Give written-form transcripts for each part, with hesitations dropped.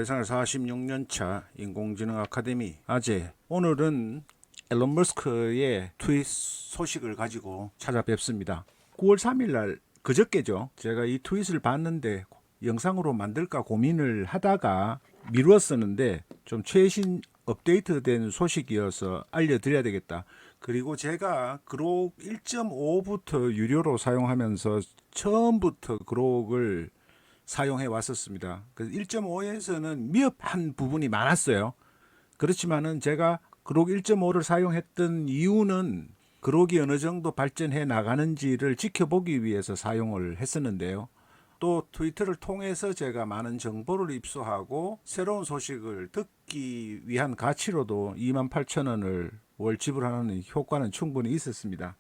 사회생활 46년 차 인공지능 아카데미 아재. 오늘은 앨런 머스크의 트윗 소식을 가지고 찾아뵙습니다. 9월 3일 날 그저께죠. 제가 이 트윗을 봤는데 영상으로 만들까 고민을 하다가 미루었었는데 좀 최신 업데이트된 소식이어서 알려드려야 되겠다. 그리고 제가 그록 1.5부터 유료로 사용하면서 처음부터 그록을 사용해 왔었습니다. 1.5에서는 미흡한 부분이 많았어요. 그렇지만은 제가 그록 1.5를 사용했던 이유는 그록이 어느 정도 발전해 나가는지를 지켜보기 위해서 사용을 했었는데요. 또 트위터를 통해서 제가 많은 정보를 입수하고 새로운 소식을 듣기 위한 가치로도 28,000원을 월 지불하는 효과는 충분히 있었습니다.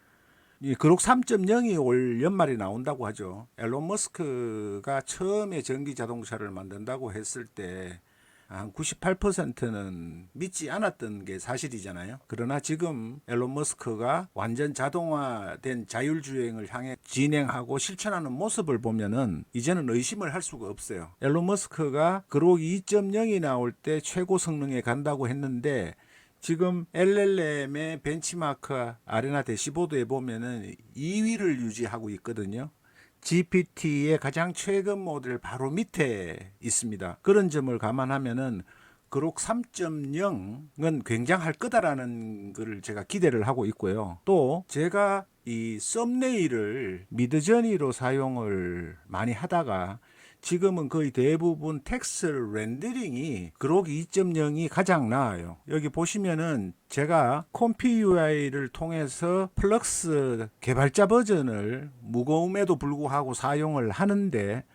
이 그록 3.0이 올 연말에 나온다고 하죠. 앨런 머스크가 처음에 전기 자동차를 만든다고 했을 때 한 98%는 믿지 않았던 게 사실이잖아요. 그러나 지금 앨런 머스크가 완전 자동화된 자율주행을 향해 진행하고 실천하는 모습을 보면은 이제는 의심을 할 수가 없어요. 앨런 머스크가 그록 2.0이 나올 때 최고 성능에 간다고 했는데 지금 LLM의 벤치마크 아레나 대시보드에 보면은 2위를 유지하고 있거든요. GPT의 가장 최근 모델 바로 밑에 있습니다. 그런 점을 감안하면은 그록 3.0은 굉장할 거다라는 것을 제가 기대를 하고 있고요. 또 제가 이 썸네일을 미드저니로 사용을 많이 하다가 지금은 거의 대부분 텍스트 렌더링이 그록 2.0이 가장 나아요. 여기 보시면은 제가 콤피 UI를 통해서 플럭스 개발자 버전을 무거움에도 불구하고 사용을 하는데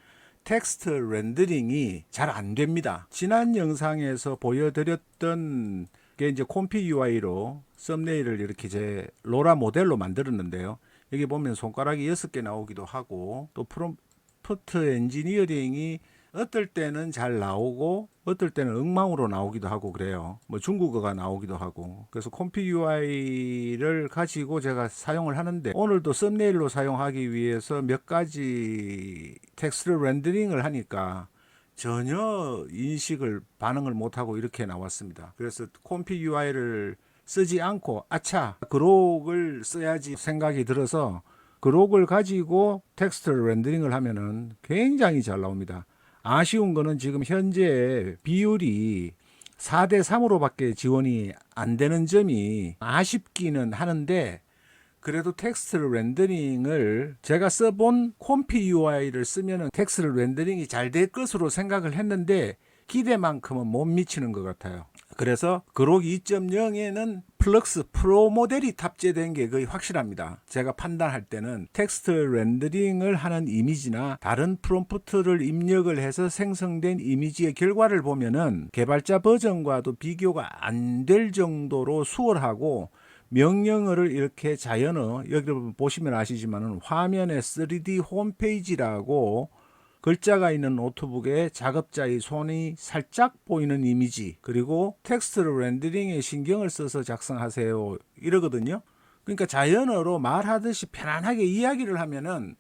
텍스트 렌더링이 잘 안 됩니다. 지난 영상에서 보여드렸던 게 이제 콤피 UI로 썸네일을 이렇게 제 로라 모델로 만들었는데요. 여기 보면 손가락이 6개 나오기도 하고 또 프롬프트 엔지니어링이 어떨 때는 잘 나오고 어떨 때는 엉망으로 나오기도 하고 그래요. 뭐 중국어가 나오기도 하고. 그래서 콤피 UI를 가지고 제가 사용을 하는데 오늘도 썸네일로 사용하기 위해서 몇 가지 텍스트 렌더링을 하니까 전혀 인식을 반응을 못하고 이렇게 나왔습니다. 그래서 콤피 UI를 쓰지 않고 아차 그록을 써야지 생각이 들어서 그록을 가지고 텍스트 렌더링을 하면은 굉장히 잘 나옵니다. 아쉬운 거는 지금 현재 비율이 4대 3으로 밖에 지원이 안 되는 점이 아쉽기는 하는데 그래도 텍스트 렌더링을 제가 써본 콤피 UI를 쓰면은 텍스트 렌더링이 잘 될 것으로 생각을 했는데 기대만큼은 못 미치는 것 같아요. 그래서 그록 2.0에는 플럭스 프로 모델이 탑재된 게 거의 확실합니다. 제가 판단할 때는 텍스트 렌더링을 하는 이미지나 다른 프롬프트를 입력을 해서 생성된 이미지의 결과를 보면은 개발자 버전과도 비교가 안 될 정도로 수월하고 명령어를 이렇게 자연어 여기 보시면 아시지만은 화면에 3D 홈페이지라고 글자가 있는 노트북에 작업자의 손이 살짝 보이는 이미지 그리고 텍스트 렌더링에 신경을 써서 작성하세요 이러거든요. 그러니까 자연어로 말하듯이 편안하게 이야기를 하면은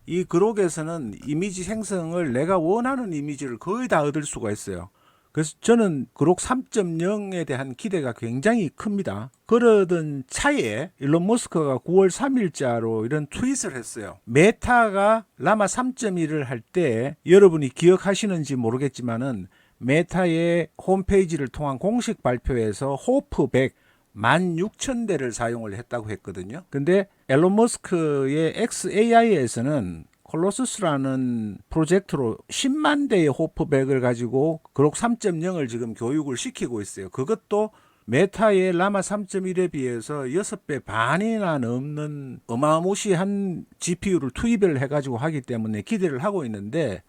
이 그록에서는 이미지 생성을 내가 원하는 이미지를 거의 다 얻을 수가 있어요. 그래서 저는 그록 3.0에 대한 기대가 굉장히 큽니다. 그러던 차에 일론 머스크가 9월 3일자로 이런 트윗을 했어요. 메타가 라마 3.1을 할 때 여러분이 기억하시는지 모르겠지만은 메타의 홈페이지를 통한 공식 발표에서 호프 100 16,000대를 사용을 했다고 했거든요. 근데 앨런 머스크의 XAI에서는 콜로서스라는 프로젝트로 10만 대의 호프백을 가지고 그록 3.0을 지금 교육을 시키고 있어요. 그것도 메타의 라마 3.1에 비해서 6배 반이나 넘는 어마무시한 GPU를 투입을 해가지고 하기 때문에 기대를 하고 있는데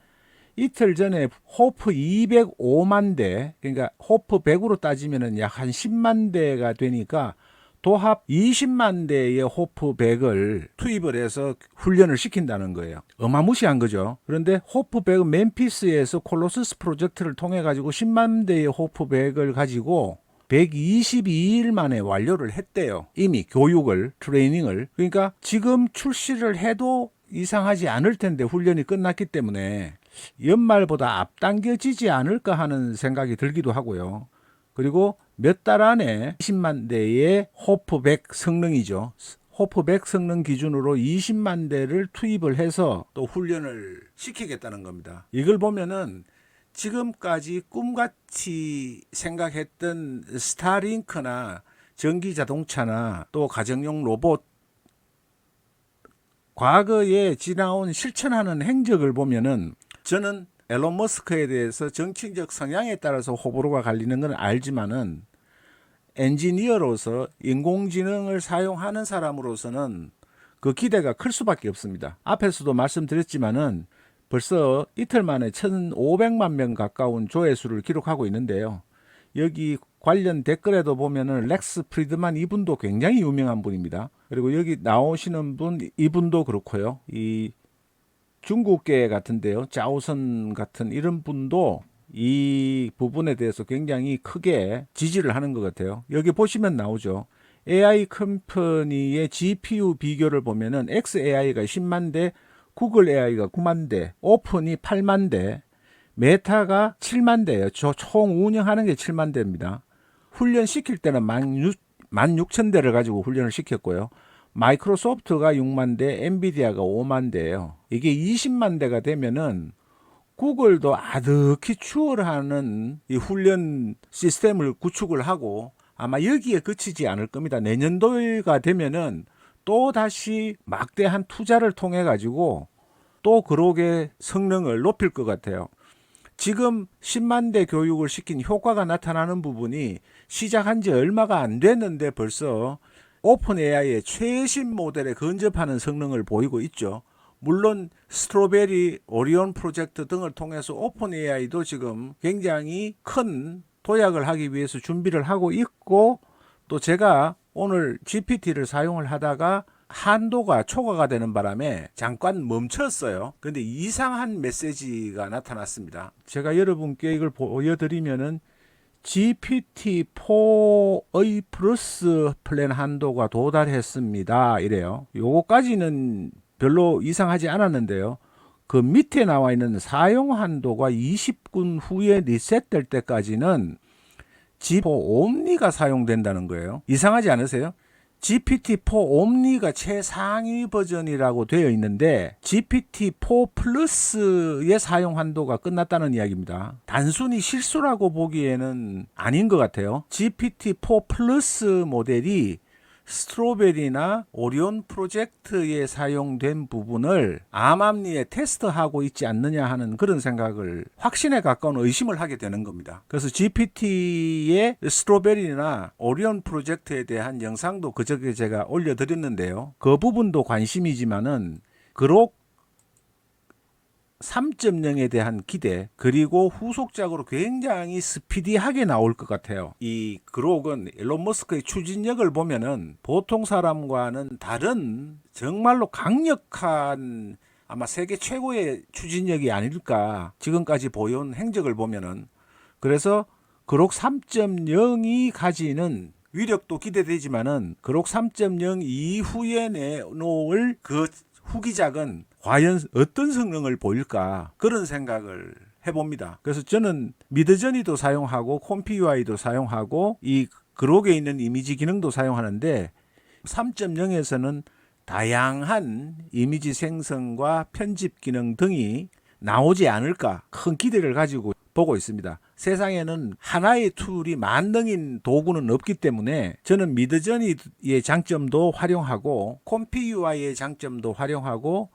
이틀 전에 호프 205만 대, 그러니까 호프 100으로 따지면 약 한 10만 대가 되니까 도합 20만 대의 호프 100을 투입을 해서 훈련을 시킨다는 거예요. 어마무시한 거죠. 그런데 호프 100은 멤피스에서 콜로서스 프로젝트를 통해 가지고 10만 대의 호프 100을 가지고 122일 만에 완료를 했대요. 이미 교육을, 트레이닝을. 그러니까 지금 출시를 해도 이상하지 않을 텐데 훈련이 끝났기 때문에 연말보다 앞당겨지지 않을까 하는 생각이 들기도 하고요. 그리고 몇 달 안에 20만 대의 호프백 성능이죠. 호프백 성능 기준으로 20만 대를 투입을 해서 또 훈련을 시키겠다는 겁니다. 이걸 보면은 지금까지 꿈같이 생각했던 스타링크나 전기 자동차나 또 가정용 로봇, 과거에 지나온 실천하는 행적을 보면은 저는 앨런 머스크에 대해서 정치적 성향에 따라서 호불호가 갈리는 건 알지만은 엔지니어로서 인공지능을 사용하는 사람으로서는 그 기대가 클 수밖에 없습니다. 앞에서도 말씀드렸지만은 벌써 이틀 만에 1,500만 명 가까운 조회수를 기록하고 있는데요. 여기 관련 댓글에도 보면은 렉스 프리드만 이분도 굉장히 유명한 분입니다. 그리고 여기 나오시는 분 이분도 그렇고요. 이 중국계 같은데요. 짜오선 같은 이런 분도 이 부분에 대해서 굉장히 크게 지지를 하는 것 같아요. 여기 보시면 나오죠. AI 컴퍼니의 GPU 비교를 보면은 xAI가 10만 대, 구글 AI가 9만 대, 오픈이 8만 대, 메타가 7만 대예요. 총 운영하는 게 7만 대입니다. 훈련 시킬 때는 16,000대를 가지고 훈련을 시켰고요. 마이크로소프트가 6만 대, 엔비디아가 5만 대예요. 이게 20만 대가 되면은 구글도 아득히 추월하는 이 훈련 시스템을 구축을 하고 아마 여기에 그치지 않을 겁니다. 내년도가 되면은 또 다시 막대한 투자를 통해 가지고 또 그러게 성능을 높일 것 같아요. 지금 10만 대 교육을 시킨 효과가 나타나는 부분이 시작한 지 얼마가 안 됐는데 벌써 오픈 AI의 최신 모델에 근접하는 성능을 보이고 있죠. 물론 스트로베리, 오리온 프로젝트 등을 통해서 오픈 AI도 지금 굉장히 큰 도약을 하기 위해서 준비를 하고 있고, 또 제가 오늘 GPT를 사용을 하다가 한도가 초과가 되는 바람에 잠깐 멈췄어요. 그런데 이상한 메시지가 나타났습니다. 제가 여러분께 이걸 보여드리면은 GPT-4의 플러스 플랜 한도가 도달했습니다. 이래요. 요거까지는 별로 이상하지 않았는데요. 그 밑에 나와 있는 사용 한도가 20분 후에 리셋될 때까지는 GPT-4 옴니가 사용된다는 거예요. 이상하지 않으세요? GPT-4 옴니가 최상위 버전이라고 되어 있는데 GPT-4 플러스의 사용 한도가 끝났다는 이야기입니다. 단순히 실수라고 보기에는 아닌 것 같아요. GPT-4 플러스 모델이 스트로베리나 오리온 프로젝트에 사용된 부분을 암암리에 테스트하고 있지 않느냐 하는 그런 생각을, 확신에 가까운 의심을 하게 되는 겁니다. 그래서 GPT의 스트로베리나 오리온 프로젝트에 대한 영상도 그저께 제가 올려드렸는데요. 그 부분도 관심이지만은 그록 3.0에 대한 기대, 그리고 후속작으로 굉장히 스피디하게 나올 것 같아요. 이 그록은 일론 머스크의 추진력을 보면은 보통 사람과는 다른 정말로 강력한, 아마 세계 최고의 추진력이 아닐까, 지금까지 보여온 행적을 보면은. 그래서 그록 3.0이 가지는 위력도 기대되지만은 그록 3.0 이후에 내놓을 그 후기작은 과연 어떤 성능을 보일까, 그런 생각을 해봅니다. 그래서 저는 미드저니도 사용하고 콤피UI도 사용하고 이 그록에 있는 이미지 기능도 사용하는데 3.0에서는 다양한 이미지 생성과 편집 기능 등이 나오지 않을까 큰 기대를 가지고 보고 있습니다. 세상에는 하나의 툴이 만능인 도구는 없기 때문에 저는 미드저니의 장점도 활용하고 콤피UI의 장점도 활용하고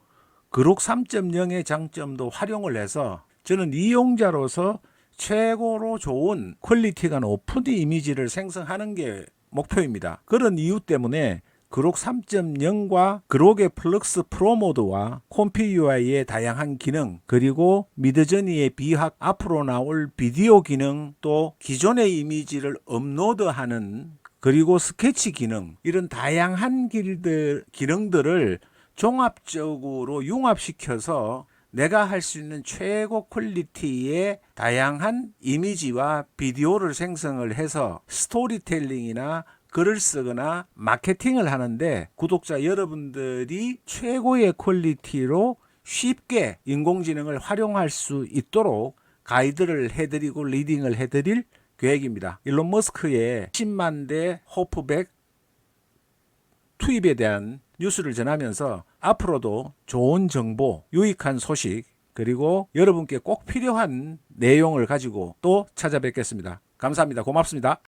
그록 3.0의 장점도 활용을 해서 저는 이용자로서 최고로 좋은 퀄리티가 높은 이미지를 생성하는 게 목표입니다. 그런 이유 때문에 그록 3.0과 그록의 플럭스 프로 모드와 콤피UI의 다양한 기능, 그리고 미드저니의 비학 앞으로 나올 비디오 기능, 또 기존의 이미지를 업로드하는, 그리고 스케치 기능, 이런 다양한 기능들을 종합적으로 융합시켜서 내가 할 수 있는 최고 퀄리티의 다양한 이미지와 비디오를 생성을 해서 스토리텔링이나 글을 쓰거나 마케팅을 하는데 구독자 여러분들이 최고의 퀄리티로 쉽게 인공지능을 활용할 수 있도록 가이드를 해드리고 리딩을 해드릴 계획입니다. 일론 머스크의 10만 대 호프백 투입에 대한 뉴스를 전하면서 앞으로도 좋은 정보, 유익한 소식, 그리고 여러분께 꼭 필요한 내용을 가지고 또 찾아뵙겠습니다. 감사합니다. 고맙습니다.